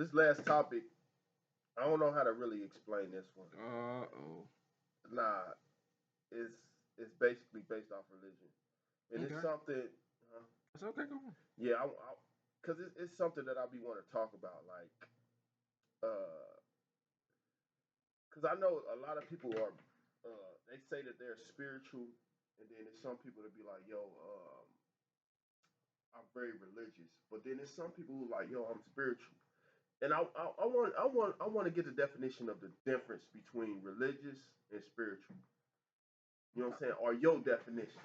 this last topic, I don't know how to really explain this one. Oh. Nah, it's it's basically based off religion, and it's Okay. something. Huh? It's okay. Go on. Yeah, because it's something that I be want to talk about, like, because I know a lot of people are, they say that they're spiritual, and then there's some people that be like, yo, I'm very religious, but then there's some people who like, yo, I'm spiritual. And I want to get the definition of the difference between religious and spiritual. You know what I'm saying? Or your definition.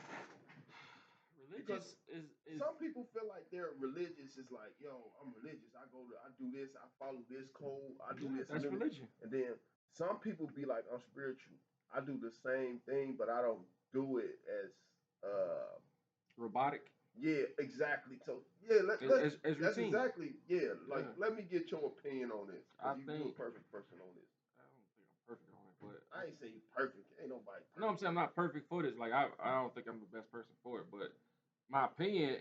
Because Religious is some people feel like they're religious. Is like, yo, I'm religious. I do this. I follow this code. I do yeah, this, that's religion. and then some people be like, I'm spiritual. I do the same thing, but I don't do it as Robotic. yeah, exactly. So yeah, As that's routine. exactly yeah. Like, Yeah. let me get your opinion on this I because you a think perfect person on this. I don't think I'm perfect on it, but I ain't say you perfect. Ain't nobody no, I'm perfect. saying I'm not perfect for this. Like I don't think I'm the best person for it, but my opinion,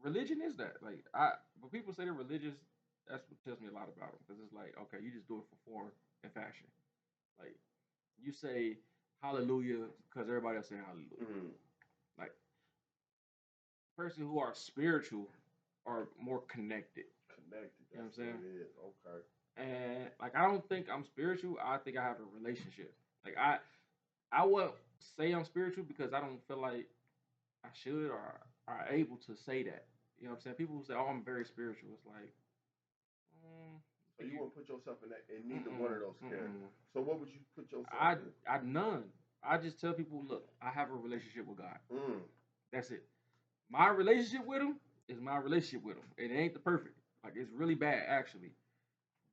religion is that. Like when people say they're religious, that's what tells me a lot about them because it's like okay, you just do it for form and fashion. Like you say hallelujah because everybody else say hallelujah. Mm, Like person who are spiritual are more connected. connected. You know That's what I'm what saying? it is. Okay. And like I don't think I'm spiritual. I think I have a relationship. Like I won't say I'm spiritual because I don't feel like I should or are able to say that. You know what I'm saying? People who say, "Oh, I'm very spiritual." It's like, So you wouldn't put yourself in neither one of mm-mm, those mm-mm. categories. So what would you put yourself I in? I none. I just tell people, look, I have a relationship with God. Mm, That's it. My relationship with Him is my relationship with Him. It ain't the perfect. Like it's really bad actually,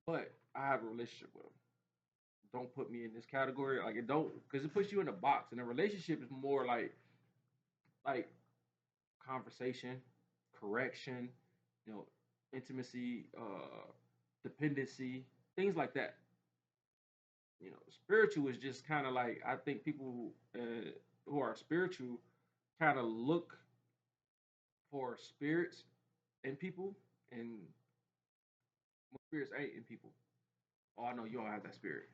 but I have a relationship with Him. Don't put me in this category. Like it don't, because it puts you in a box. And a relationship is more like conversation, correction, you know, intimacy, dependency, things like that. You know, spiritual is just kind of like I think people who are spiritual kind of look for spirits in people, and most spirits ain't in people. Oh, I know you don't have that spirit.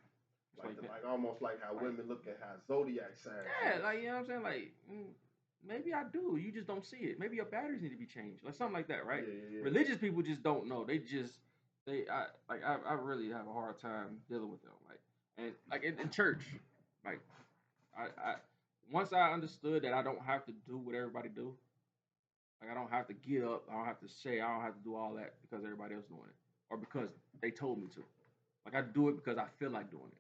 It's like like that. like almost like how Like women look at how zodiac signs yeah, is. like you know what I'm saying. Like maybe I do. You just don't see it. Maybe your batteries need to be changed, like something like that, right? Yeah, yeah, yeah. Religious people just don't know. I really have a hard time dealing with them. Like and like in church, like I once I understood that I don't have to do what everybody do. Like I don't have to get up. I don't have to say. I don't have to do all that because everybody else doing it or because they told me to. Like I do it because I feel like doing it.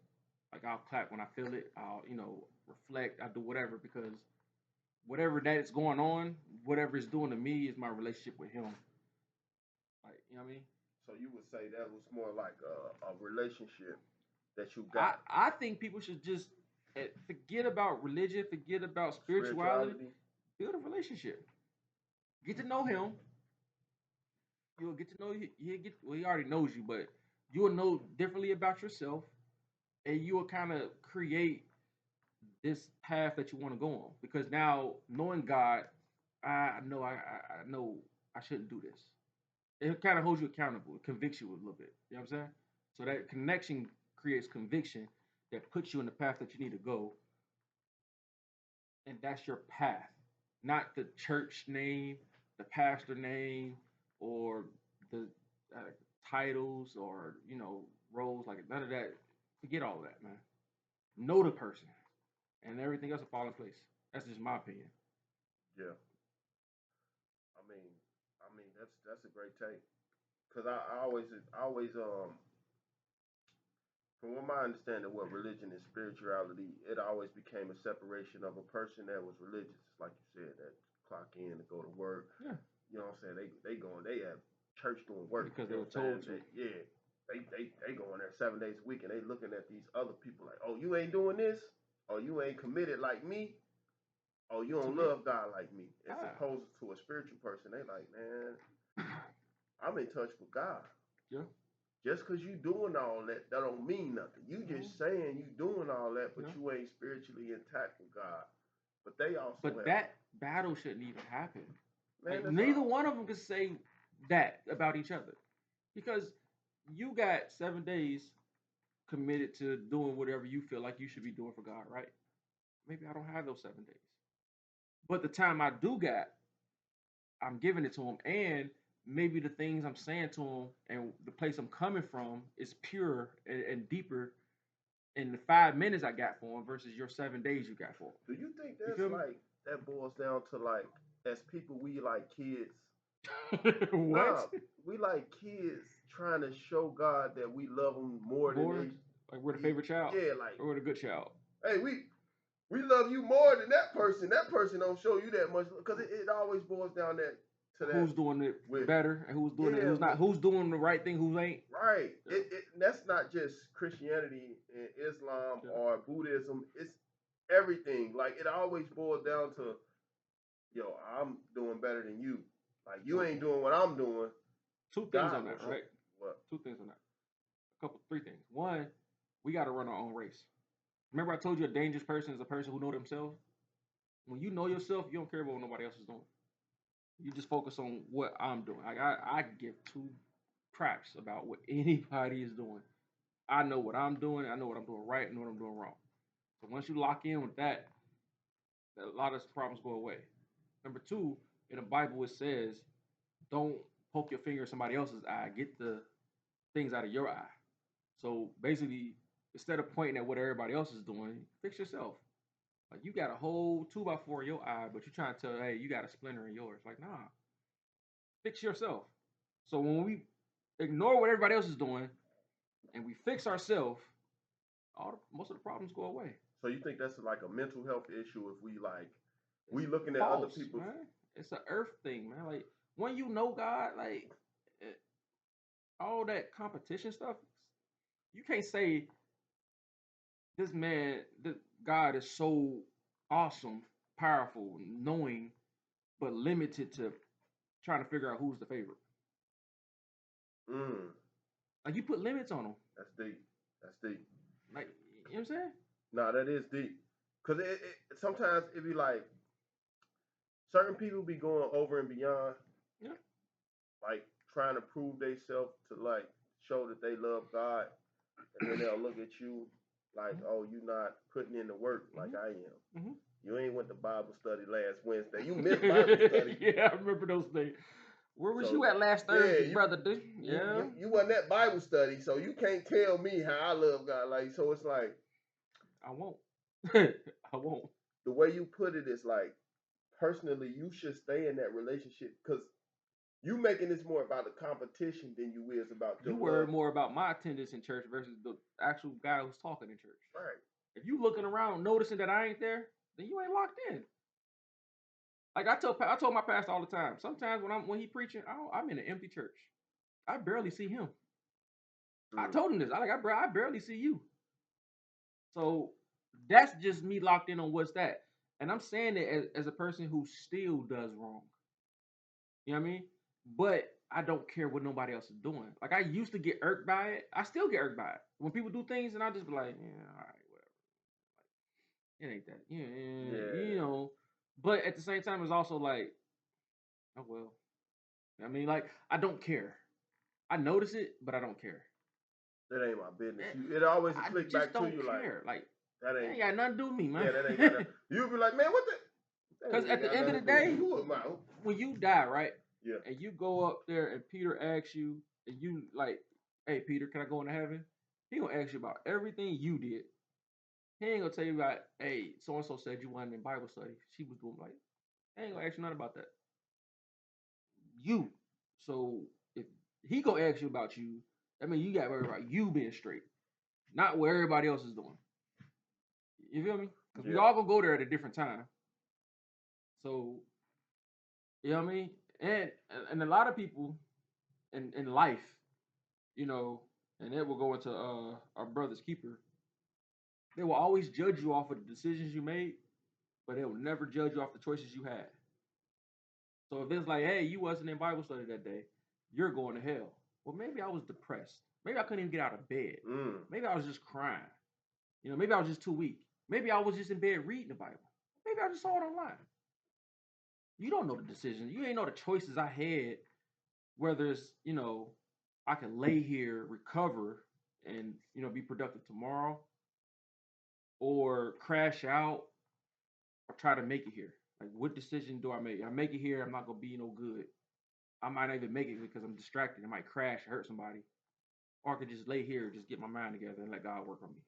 Like I'll clap when I feel it. I'll reflect. I do whatever because whatever that is going on, whatever it's doing to me is my relationship with him. Like you know what I mean? So you would say that was more like a relationship that you I got. I think people should just forget about religion, forget about spirituality, Spirituality. build a relationship. Get to know him. You'll get to know you. Get well. He already knows you, but you will know differently about yourself, and you will kind of create this path that you want to go on. Because now knowing God, I know I shouldn't do this. It kind of holds you accountable. It convicts you a little bit. You know what I'm saying? So that connection creates conviction that puts you in the path that you need to go, and that's your path, not the church name, the pastor name, or the uh, titles or roles. Like none of that. Forget all of that, man. Know the person, and everything else will fall in place. That's just my opinion. Yeah. I mean, that's a great take. Cause I always from what my understanding, what religion and spirituality, it always became a separation of a person that was religious, like you said, that clock in to go to work. Yeah, You know what I'm saying? They have church doing work. because they You know were what I'm saying? told to. Yeah, they go in there 7 days a week and they looking at these other people like, oh, you ain't doing this, or you ain't committed like me, or you To don't me, love God like me. As ah, opposed to a spiritual person, they like, man, I'm in touch with God. yeah. Just because you doing all that, that don't mean nothing. You Mhm. just saying you doing all that, but Yeah. you ain't spiritually intact with God. But they also But have, that battle shouldn't even happen. man, Like that's neither all. one of them can say that about each other. Because you got 7 days committed to doing whatever you feel like you should be doing for God, right? Maybe I don't have those 7 days. But the time I do got, I'm giving it to him. And maybe the things I'm saying to him and the place I'm coming from is pure and deeper in the 5 minutes I got for him versus your 7 days you got for him. Do you think You that's feel me? like that boils down to like as people we like kids? What? Nah, we like kids trying to show God that we love him more than More? Like we're the they. favorite child? Yeah, like Or we're the good child? hey, we love you more than that person. That person don't show you that much because it always boils down to that Who's doing it with better and who's doing it? yeah Who's not? with Who's doing the right thing? Who ain't? right. Yeah. That's not just Christianity and Islam Yeah. or Buddhism. It's everything. Like it always boils down to yo, I'm doing better than you. Like you ain't doing what I'm doing. Two things God on will that, show right? what. Two things on that. Three things. One, we got to run our own race. Remember, I told you a dangerous person is a person who know themselves. When you know yourself, you don't care about what nobody else is doing. You just focus on what I'm doing. Like I give two craps about what anybody is doing. I know what I'm doing. I know what I'm doing right and what I'm doing wrong. So once you lock in with that, a lot of problems go away. Number two, in the Bible it says, don't poke your finger in somebody else's eye. Get the things out of your eye. So basically, instead of pointing at what everybody else is doing, fix yourself. Like you got a whole 2x4 in your eye, but you're trying to tell, hey, you got a splinter in yours. Like, nah, fix yourself. So when we ignore what everybody else is doing and we fix ourselves, most of the problems go away. So you think that's like a mental health issue if we like It's we looking at other false, people's man. It's an earth thing, man. Like when you know God, like all that competition stuff, you can't say this man, this God is so awesome, powerful, knowing, but limited to trying to figure out who's the favorite. mm, Like you put limits on them. that's deep. That's deep. Like you know what I'm saying? Nah, that is deep. Cause sometimes it be like certain people be going over and beyond, Yeah. like trying to prove themselves to like show that they love God, and then they'll look at you like, oh, you not putting in the work like I am. Mm-hmm. You ain't went to Bible study last Wednesday. You missed Bible study. Yeah, I remember those things. Where was So you at last yeah, Thursday, brother? Dude? Yeah. you wasn't at Bible study, so you can't tell me how I love God. Like so, it's like I won't. I won't. the way you put it is like personally, you should stay in that relationship because you making this more about a competition than you is about You them worry love. more about my attendance in church versus the actual guy who's talking in church. Right. If you looking around noticing that I ain't there, then you ain't locked in. Like I told my pastor all the time. Sometimes when he preaching, I'm in an empty church. I barely see him. I Mm. told him this. I barely see you. So that's just me locked in on what's that. And I'm saying it as a person who still does wrong. You know what I mean? But I don't care what nobody else is doing. Like I used to get irked by it. I still get irked by it. When people do things and I just be like, yeah, all right, whatever. Like, it ain't that. Yeah, you Yeah. know. But at the same time, it's also like, oh well. I mean, like, I don't care. I notice it, but I don't care. That ain't my business. It always I click just back to don't you like care. Like, that it ain't. ain't got nothing to do with me, man. Yeah, that ain't got nothing. You be like, man, what the? That Because ain't at the got end of nothing the to do with day, me. Who am I? when you die, right? Yeah. And you go up there and Peter asks you, and you like, hey Peter, can I go into heaven? He gonna ask you about everything you did. He ain't gonna tell you about, hey, so and so said you wanted in Bible study. She was doing like, he ain't gonna ask you nothing about that. You. So if he gonna ask you about you, that means you gotta worry about you being straight, not what everybody else is doing. You feel me? Because we Yeah. all gonna go there at a different time. So you know what I mean? And a lot of people in life, you know, and it will go into our brother's keeper. They will always judge you off of the decisions you made, but they will never judge you off the choices you had. So if it's like, hey, you wasn't in Bible study that day, you're going to hell. Well, maybe I was depressed. Maybe I couldn't even get out of bed. Mm. Maybe I was just crying. You know, maybe I was just too weak. Maybe I was just in bed reading the Bible. Maybe I just saw it online. You don't know the decisions. You ain't know the choices I had, whether it's, you know, I can lay here, recover, and be productive tomorrow, or crash out, or try to make it here. Like, what decision do I make? I make it here, I'm not gonna be no good. I might not even make it because I'm distracted. I might crash, hurt somebody, or I could just lay here, just get my mind together, and let God work on me.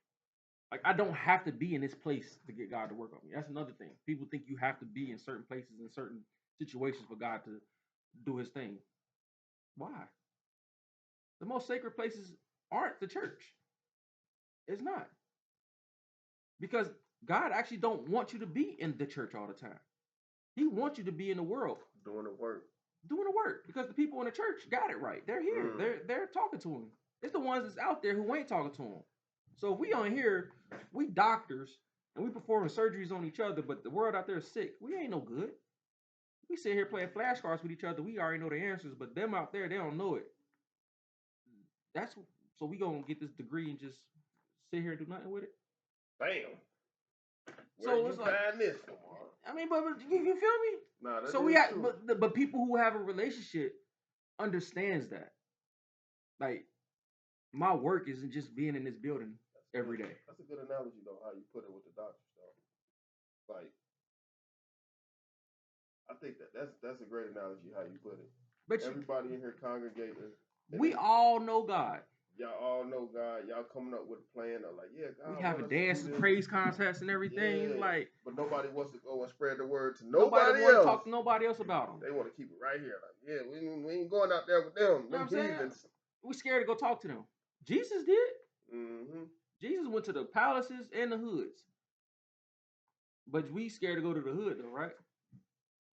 Like, I don't have to be in this place to get God to work on me. That's another thing. People think you have to be in certain places, in certain situations for God to do His thing. Why? The most sacred places aren't the church. It's not. Because God actually don't want you to be in the church all the time. He wants you to be in the world. Doing the work. Doing the work. Because the people in the church got it right. They're here. They're talking to him. It's the ones that's out there who ain't talking to him. So if we on here, we doctors, and we performing surgeries on each other, but the world out there is sick. We ain't no good. We sit here playing flashcards with each other. We already know the answers, but them out there, they don't know it. So we gonna get this degree and just sit here and do nothing with it. Bam. Where you find this from? I mean, but you feel me? Nah, that so we have, but people who have a relationship understands that. Like, my work isn't just being in this building every day. That's a good analogy though, how you put it with the doctor stuff. Like, I think that's a great analogy how you put it. But everybody in here congregating. We all know God. Y'all all know God. Y'all coming up with a plan of like, yeah, God. We have a dance and praise contest and everything. Yeah, like, but nobody wants to go and spread the word to nobody else. Want to talk to nobody else about them. They want to keep it right here. Like, yeah, we ain't going out there with them. You know what I'm heathens. saying? We scared to go talk to them. Jesus did. Mm-hmm. Jesus went to the palaces and the hoods. But we scared to go to the hood though, right?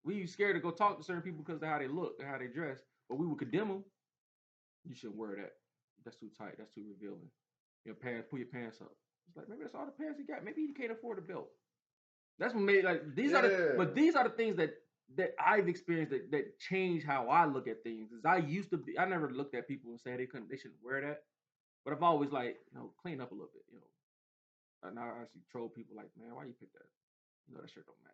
We scared to go talk to certain people because of how they look and how they dress. But we would condemn them. You shouldn't wear that. That's too tight. That's too revealing. Your pants, pull your pants up. It's like, maybe that's all the pants he got. Maybe he can't afford a belt. That's what made these are the things that I've experienced that change how I look at things. Is I used to be, I never looked at people and said they shouldn't wear that. But I've always clean up a little bit, And I actually troll people like, man, why you pick that? That shirt don't match.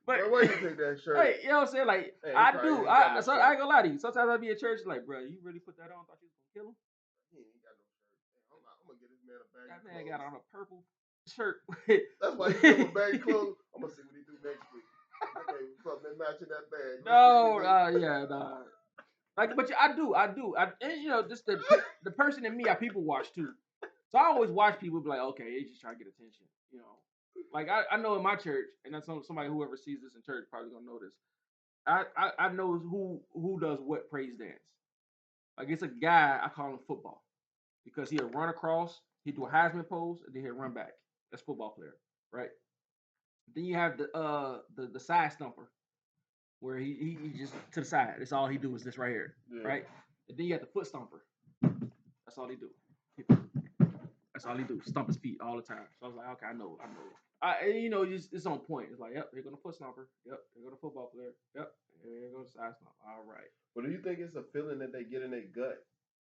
But why you pick that shirt? Hey, you know what I'm saying? Like, hey, I do. I ain't gonna lie to you. Sometimes I be at church like, bro, you really put that on? Thought you was gonna kill him? He ain't got no shirt. I'm gonna get this man a bag. That man got on a purple shirt. That's why he give him baggy clothes. I'm gonna see what he do next week. Okay, something matching that bag. No, Like, but I do. And just the person in me, I people watch too. So I always watch people be like, okay, they just trying to get attention, Like I know in my church, and that's somebody whoever sees this in church probably gonna know this. I know who does what praise dance. Like, it's a guy, I call him football, because he'll run across, he'll do a Heisman pose, and then he'll run back. That's football player, right? Then you have the side stumper, where he just to the side. That's all he do is this right here, right? And then you have the foot stomper. That's all he do. That's all he do. Stomp his feet all the time. So I was like, okay, I know. It's on point. It's like, yep, here goes the foot stomper. Yep, here goes the football player. Yep, here goes the side stomp. All right. But do you think it's a feeling that they get in their gut?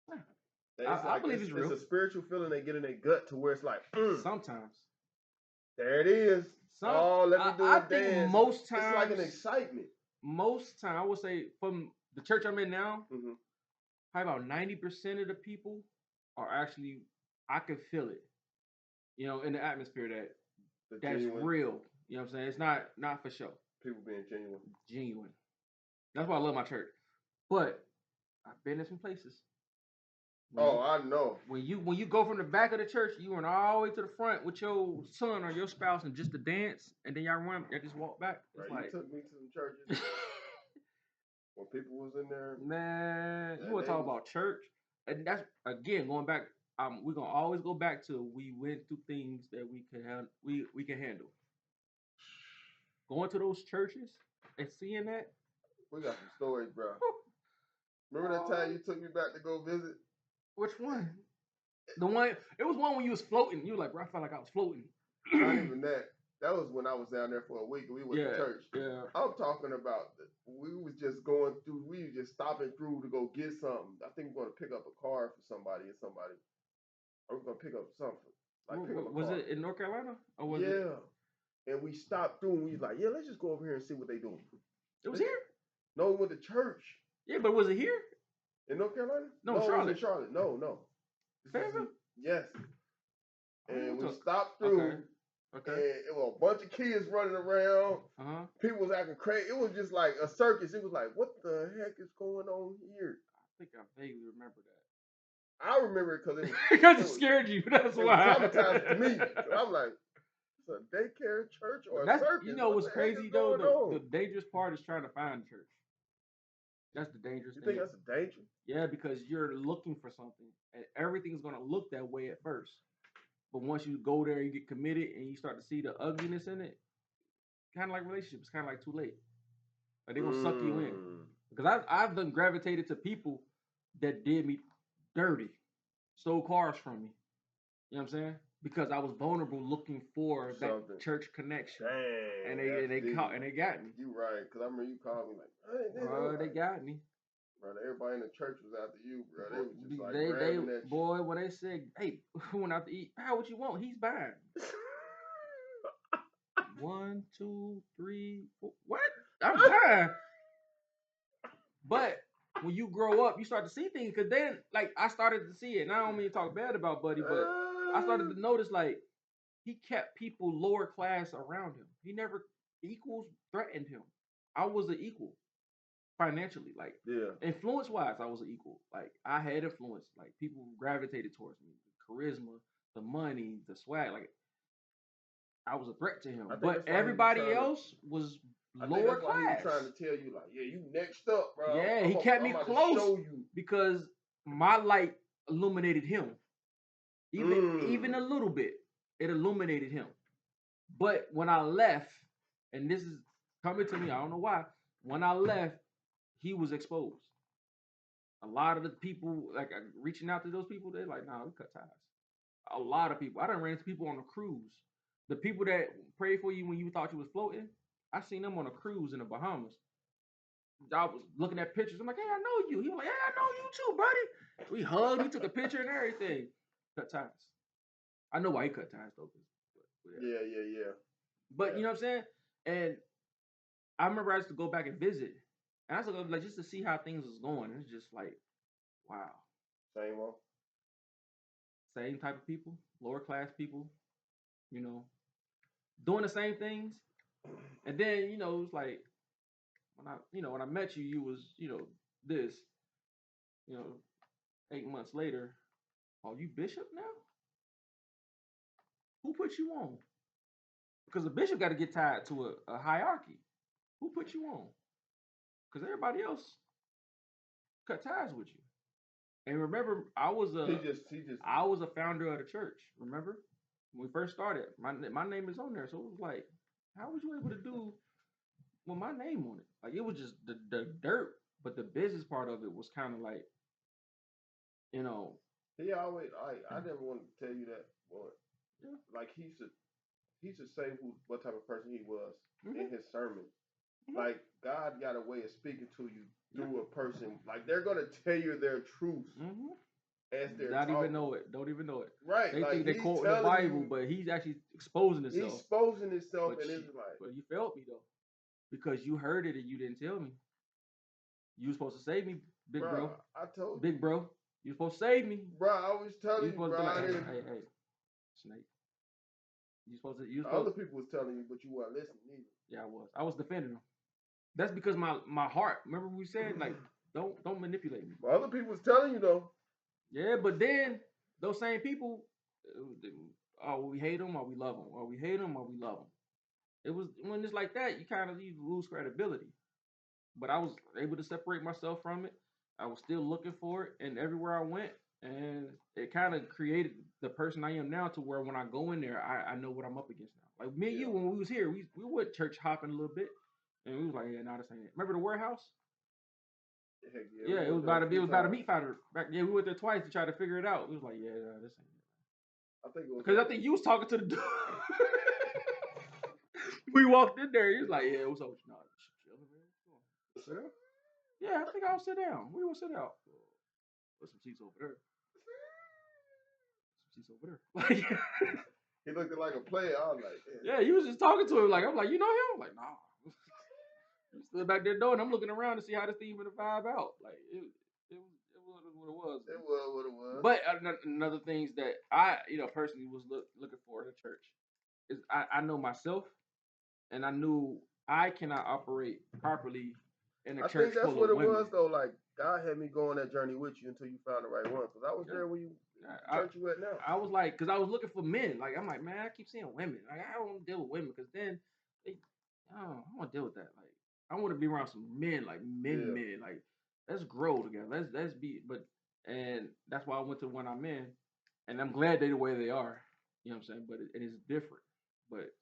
Yeah. I believe it's real. It's a spiritual feeling they get in their gut to where it's like, sometimes. There it is. Let me do a dance. Think most times it's like an excitement. Most time, I would say, from the church I'm in now, probably about 90% of the people are actually, I can feel it, in the atmosphere that's genuine. Real. You know what I'm saying? It's not for show. People being genuine. Genuine. That's why I love my church. But I've been in some places. I know. When you go from the back of the church, you run all the way to the front with your son or your spouse and just to dance, and then y'all just walk back. It's right, you took me to some churches when people was in there. Man, you want to talk about church? And that's, again, going back, we're going to always go back to we went through things that we can handle. Going to those churches and seeing that. We got some stories, bro. Remember that time you took me back to go visit? Which one? It was one when you was floating. You were like, bro, I felt like I was floating. Not even that. That was when I was down there for a week and we went to church. Yeah. I'm talking about, we was just going through, we were just stopping through to go get something. I think we're going to pick up a car for somebody. Or we're going to pick up something. Was it in North Carolina? Or was it? And we stopped through and we was like, yeah, let's just go over here and see what they doing. It was here? No, we went to church. Yeah, but was it here? In North Carolina? No, it was in Charlotte. Charlotte. No. Fayetteville? Yes. Oh, And we took- stopped through, Okay. and it was a bunch of kids running around. People was acting crazy. It was just like a circus. It was like, what the heck is going on here? I think I vaguely remember that. I remember it because it was because it scared you. That's why. It was traumatizing to me. So I'm like, it's a daycare church or a circus? You know what's crazy though? The dangerous part is trying to find the church. That's the dangerous thing. You think that's a danger? Yeah, because you're looking for something, and everything's gonna look that way at first. But once you go there, you get committed, and you start to see the ugliness in it. Kind of like relationships, kind of like too late. Like they're gonna suck you in. Because I've done gravitated to people that did me dirty, stole cars from me. You know what I'm saying? Because I was vulnerable, looking for that church connection. Dang, and they got me. You right? Because I remember you called me like, hey, they got me. Bro, everybody in the church was after you, bro. They was just like grabbing that boy, when they said, hey, who went out to eat? How what you want? He's buying. 1, 2, 3, 4. What? I'm buying. But when you grow up, you start to see things. Because then, like, I started to see it. And I don't mean to talk bad about Buddy, but I started to notice, like, he kept people lower class around him. He never equals threatened him. I was an equal. Financially, like influence wise, I was an equal. Like I had influence. Like people gravitated towards me. The charisma, the money, the swag. Like I was a threat to him. But everybody else was lower class. He was trying to tell you, like, yeah, you next up, bro. Yeah, he kept me close because my light illuminated him. Even a little bit, it illuminated him. But when I left, and this is coming to me, I don't know why. When I left, he was exposed. A lot of the people, like reaching out to those people, they're like, nah, we cut ties. A lot of people. I done ran into people on a cruise. The people that prayed for you when you thought you was floating, I seen them on a cruise in the Bahamas. I was looking at pictures. I'm like, hey, I know you. He was like, hey, I know you too, buddy. We hugged. We took a picture and everything. Cut ties. I know why he cut ties though. Yeah. But you know what I'm saying? And I remember I used to go back and visit. And I used to go like just to see how things was going. It's just like, wow. Same one. Same type of people, lower class people, you know, doing the same things. And then, you know, it's like when I met you, you was, you know, this, you know, 8 months later, oh, you bishop now? Who put you on? Because a bishop got to get tied to a hierarchy. Who put you on? Because everybody else cut ties with you. And remember, I was a founder of the church. Remember, when we first started, my name is on there. So it was like, how was you able to do with my name on it? Like it was just the dirt, but the business part of it was kind of like, you know. He always, I never wanted to tell you that, but like he should say what type of person he was in his sermon. Like God got a way of speaking to you through a person. Like they're gonna tell you their truth as they're Don't even know it. Right. They think they quote the Bible, but he's actually exposing himself. He's exposing himself, and it's like. But you failed me though, because you heard it and you didn't tell me. You were supposed to save me, big bro. I told you. Big bro. You were supposed to save me. Bro, I was telling you, bro. Hey, Snake. Other people was telling you, but you weren't listening either. Yeah, I was. I was defending them. That's because my heart. Remember we said like don't manipulate me. But other people was telling you though. Yeah, but then those same people, we hate them or we love them, or we hate them or we love them. It was when it's like that, you lose credibility. But I was able to separate myself from it. I was still looking for it, and everywhere I went, and it kind of created the person I am now. To where when I go in there, I know what I'm up against now. Like me and you, when we was here, we went church hopping a little bit, and we was like, yeah, nah, this ain't it. Remember the warehouse? Heck yeah, it was about a meat fighter. Back we went there twice to try to figure it out. We was like, yeah, nah, this ain't it. I think you was talking to the dude. We walked in there. He was like, yeah, what's up? Nah, sit down? Yeah, I think I'll sit down. We will sit down. There's some seats over there. Like, he looked like a player. I was like, yeah, he was just talking to him. Like, I'm like, you know him? I'm like, nah. He stood back there door, and I'm looking around to see how this thing would vibe out. Like, it was what it was. It was what it was. But another things that I, personally was looking for in a church is I know myself, and I knew I cannot operate properly in a I church think that's full what of it women. was though. Like God had me go on that journey with you until you found the right one. Cause I was there when you church you at now. I was like, cause I was looking for men. Like I'm like, man, I keep seeing women. Like I don't want to deal with women, cause then I don't want to deal with that. Like I want to be around some men, like men. Like let's grow together. Let's be. And that's why I went to one I'm in, and I'm glad they're the way they are. You know what I'm saying? But it is different. But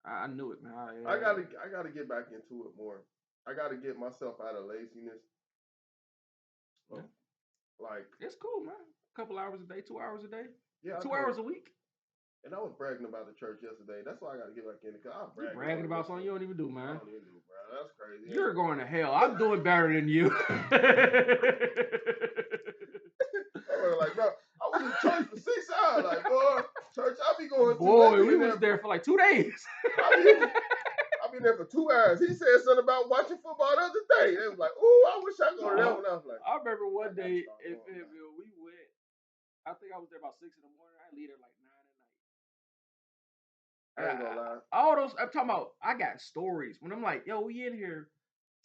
I knew it, man. I gotta get back into it more. I gotta get myself out of laziness. Yeah. Like it's cool, man. A couple hours a day, 2 hours a day, yeah, 2 hours a week. And I was bragging about the church yesterday. That's why I gotta get back in it. Cause I'm bragging about something you don't even do, man. I don't even do, bro. That's crazy. You're going to hell. I'm doing better than you. Like, bro, I was in church for 6 hours. Like, boy, church, I be going. Boy, we was there for like 2 days. I've been there for 2 hours. He said something about watching football the other day. They was like, "Ooh, I wish I go to that one." I was like, I remember one day in Fayetteville, we went. I think I was there about 6 in the morning. I leave there like 9 at night. I ain't gonna lie. All those I'm talking about. I got stories when I'm like, "Yo, we in here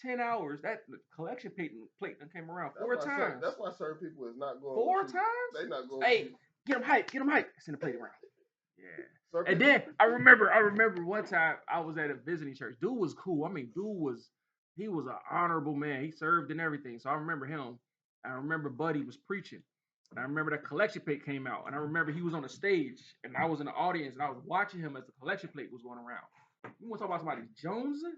10 hours." That collection plate done came around 4 times. That's why certain people is not going. 4 times. They not going. Hey, get them hype. Send the plate around. Yeah. And then I remember one time I was at a visiting church. Dude was cool. I mean, he was an honorable man. He served and everything. So I remember him. I remember Buddy was preaching. And I remember that collection plate came out. And I remember he was on the stage and I was in the audience and I was watching him as the collection plate was going around. You want to talk about somebody jonesing?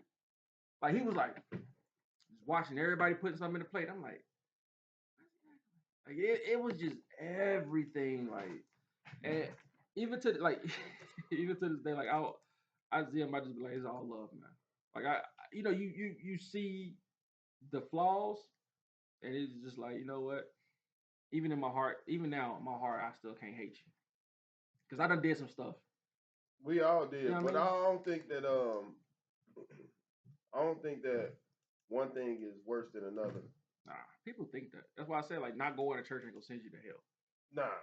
Like he was like just watching everybody putting something in the plate. I'm like it was just everything. Like, and even to even to this day, like I see him, I just be like, it's all love, man. Like you see the flaws, and it's just like, you know what? Even in my heart, even now in my heart, I still can't hate you, cause I done did some stuff. We all did, You know but I mean? I don't think that one thing is worse than another. Nah, people think that. That's why I said like not going to church ain't gonna send you to hell. Nah,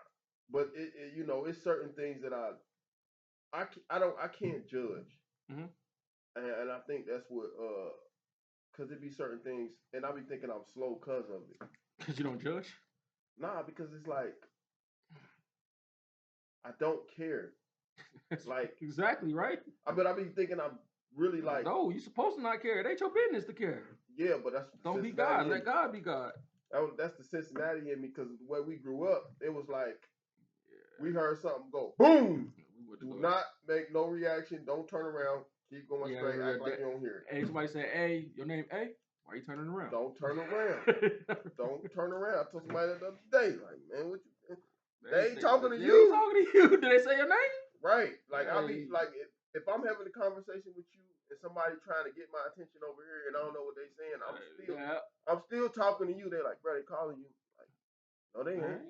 but it's certain things that I can't judge, and I think that's what cause it be certain things, and I be thinking I'm slow cause of it. Cause you don't judge? Nah, because it's like I don't care. Like exactly right. But I be thinking I'm really like. No, you supposed to not care. It ain't your business to care. Yeah, but that's don't be God. Let God be God. That's the Cincinnati in me, because the way we grew up, it was like we heard something go boom. Do not make no reaction. Don't turn around. Keep going straight. Act like you don't hear it. Hey, somebody say, "Hey, your name A? Why are you turning around?" Don't turn around. Don't turn around. I told somebody the other day, like, man, what you? They ain't talking to you. They ain't talking to you. Did they say your name? Right. Like I be like, if I'm having a conversation with you and somebody trying to get my attention over here and I don't know what they saying, I'm still talking to you. They're like, bro, they calling you. Like, no, they ain't.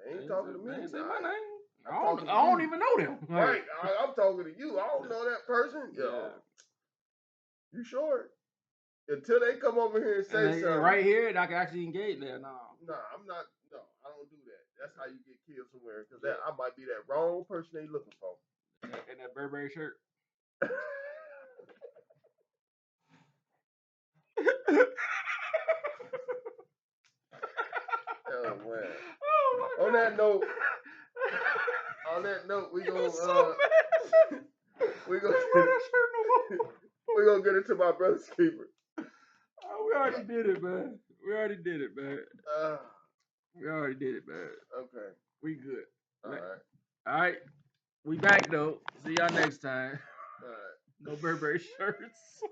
They ain't talking to me. They ain't say my name. I don't even know them. Right. I'm talking to you. I don't know that person. Yeah. You sure? Until they come over here and say something. Right here, and I can actually engage there. No, I'm not. No, I don't do that. That's how you get killed somewhere. Because I might be that wrong person they looking for. In that Burberry shirt. Oh man. Oh, on that note, we gonna we gonna get into my brother's keeper. We already did it, man. Okay. We good. All right. We back though. See y'all next time. All right. No Burberry shirts.